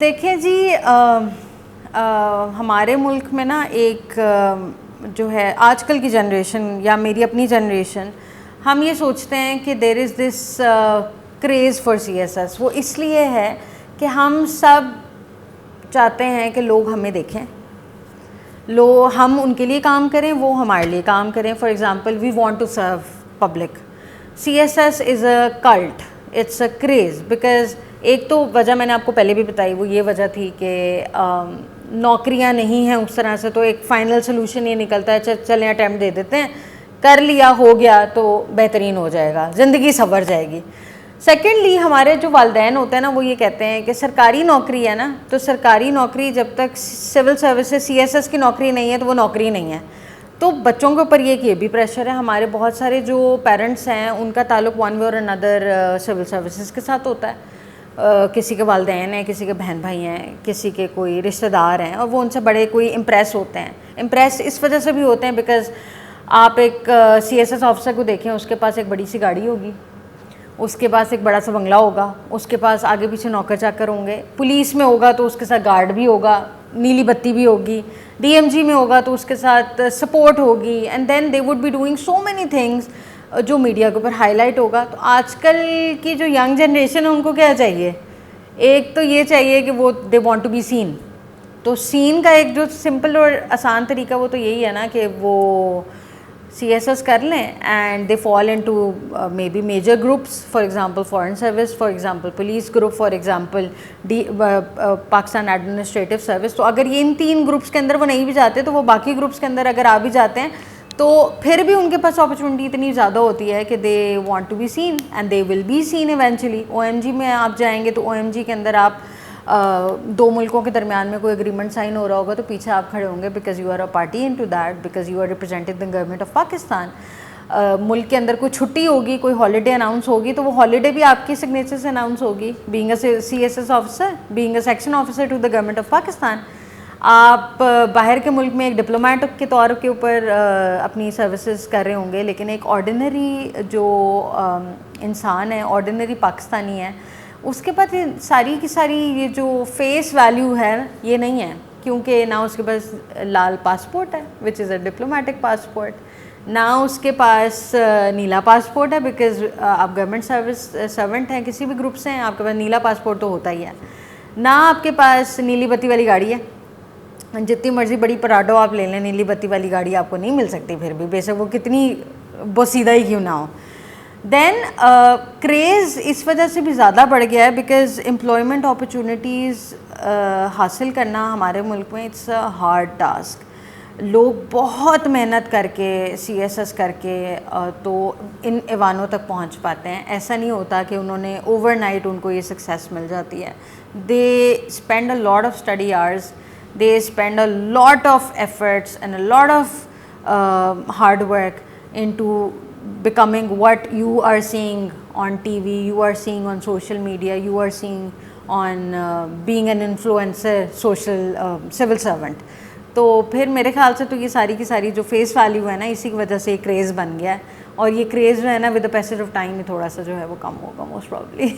دیکھیں جی ہمارے ملک میں نا ایک جو ہے آج کل کی جنریشن یا میری اپنی جنریشن، ہم یہ سوچتے ہیں کہ there is this craze for C S S. وہ اس لیے ہے کہ ہم سب چاہتے ہیں کہ لوگ ہمیں دیکھیں، ہم ان کے لیے کام کریں، وہ ہمارے لیے کام کریں. For example we want to serve public. C S S is a cult, it's a craze. Because ایک تو وجہ میں نے آپ کو پہلے بھی بتائی، وہ یہ وجہ تھی کہ نوکریاں نہیں ہیں اس طرح سے، تو ایک فائنل سلوشن یہ نکلتا ہے چلیں اٹیمپٹ دے دیتے ہیں، کر لیا ہو گیا تو بہترین ہو جائے گا، زندگی سنور جائے گی. سیکنڈلی ہمارے جو والدین ہوتے ہیں نا، وہ یہ کہتے ہیں کہ سرکاری نوکری ہے نا، تو سرکاری نوکری جب تک civil services C S S کی نوکری نہیں ہے تو وہ نوکری نہیں ہے. تو بچوں کے اوپر یہ بھی پریشر ہے. ہمارے بہت سارے جو پیرنٹس ہیں ان کا تعلق ون وے اور اندر سول سروسز کے ساتھ ہوتا ہے. کسی کے والدین ہیں، کسی کے بہن بھائی ہیں، کسی کے کوئی رشتہ دار ہیں، اور وہ ان سے بڑے کوئی امپریس ہوتے ہیں. امپریس اس وجہ سے بھی ہوتے ہیں بیکاز آپ ایک سی ایس ایس آفیسر کو دیکھیں، اس کے پاس ایک بڑی سی گاڑی ہوگی، اس کے پاس ایک بڑا سا بنگلہ ہوگا، اس کے پاس آگے پیچھے نوکر چاکر ہوں گے. پولیس میں ہوگا تو اس کے ساتھ گارڈ بھی ہوگا، نیلی بتی بھی ہوگی. ڈی ایم جی میں ہوگا تو اس کے ساتھ سپورٹ ہوگی. And then they would be doing so many things جو میڈیا کے اوپر ہائی لائٹ ہوگا. تو آج کل کی جو ینگ جنریشن ہے ان کو کیا چاہیے؟ ایک تو یہ چاہیے کہ وہ they want to be seen. تو سین کا ایک جو سمپل اور آسان طریقہ وہ تو یہی ہے نا کہ وہ سی ایس ایس کر لیں and they fall into maybe major groups. For example foreign service, for example police group, for example Pakistan administrative service. تو اگر یہ ان 3 گروپس کے اندر وہ نہیں بھی جاتے تو وہ باقی گروپس کے اندر اگر آ بھی جاتے ہیں تو پھر بھی ان کے پاس اپرچونیٹی اتنی زیادہ ہوتی ہے کہ they want to be seen and they will be seen eventually. O M G میں آپ جائیں گے تو او ایم جی کے اندر آپ 2 ملکوں کے درمیان میں کوئی اگریمنٹ سائن ہو رہا ہوگا تو پیچھے آپ کھڑے ہوں گے because you are a party in to that, because you are representing the government of Pakistan. ملک کے اندر کوئی چھٹی ہوگی، کوئی ہالیڈے اناؤنس ہوگی تو وہ ہالیڈے بھی آپ کی سگنیچر سے اناؤنس ہوگی. Being a C S S officer, being a section officer to the government of Pakistan, آپ باہر کے ملک میں ایک ڈپلومیٹ کے طور کے اوپر اپنی سروسز کر رہے ہوں گے، لیکن ایک آرڈینری جو انسان ہے، آرڈینری پاکستانی ہے، اس کے پاس ساری کی ساری یہ جو فیس ویلیو ہے یہ نہیں ہے. کیونکہ نہ اس کے پاس لال پاسپورٹ ہے وچ از اے ڈپلومیٹک پاسپورٹ، نہ اس کے پاس نیلا پاسپورٹ ہے بیکاز آپ گورنمنٹ سرونٹ ہیں، کسی بھی گروپ سے ہیں، آپ کے پاس نیلا پاسپورٹ تو ہوتا ہی ہے. نہ آپ کے پاس نیلی بتی والی گاڑی ہے. جتنی مرضی بڑی پراڈو آپ لے لیں، نیلی بتی والی گاڑی آپ کو نہیں مل سکتی پھر بھی، بے شک وہ کتنی بوسیدہ ہی کیوں نہ ہو. دین کریز اس وجہ سے بھی زیادہ بڑھ گیا ہے بیکاز امپلائمنٹ اپرچونیٹیز حاصل کرنا ہمارے ملک میں اٹس اے ہارڈ ٹاسک. لوگ بہت محنت کر کے سی ایس ایس کر کے تو ان ایوانوں تک پہنچ پاتے ہیں. ایسا نہیں ہوتا کہ انہوں نے اوور نائٹ ان کو یہ سکسیس مل جاتی ہے. They spend a lot of study hours, they spend a lot of efforts and a lot of hard work into becoming what you are seeing on TV, you are seeing on social media, you are seeing on being an influencer, civil servant. تو پھر میرے خیال سے تو یہ ساری کی ساری جو فیس ویلیو ہے نا، اسی کی وجہ سے یہ کریز بن گیا ہے. اور یہ کریز جو ہے نا with the passage of time میں تھوڑا سا جو ہے وہ کم ہوگا موسٹ پرابلی.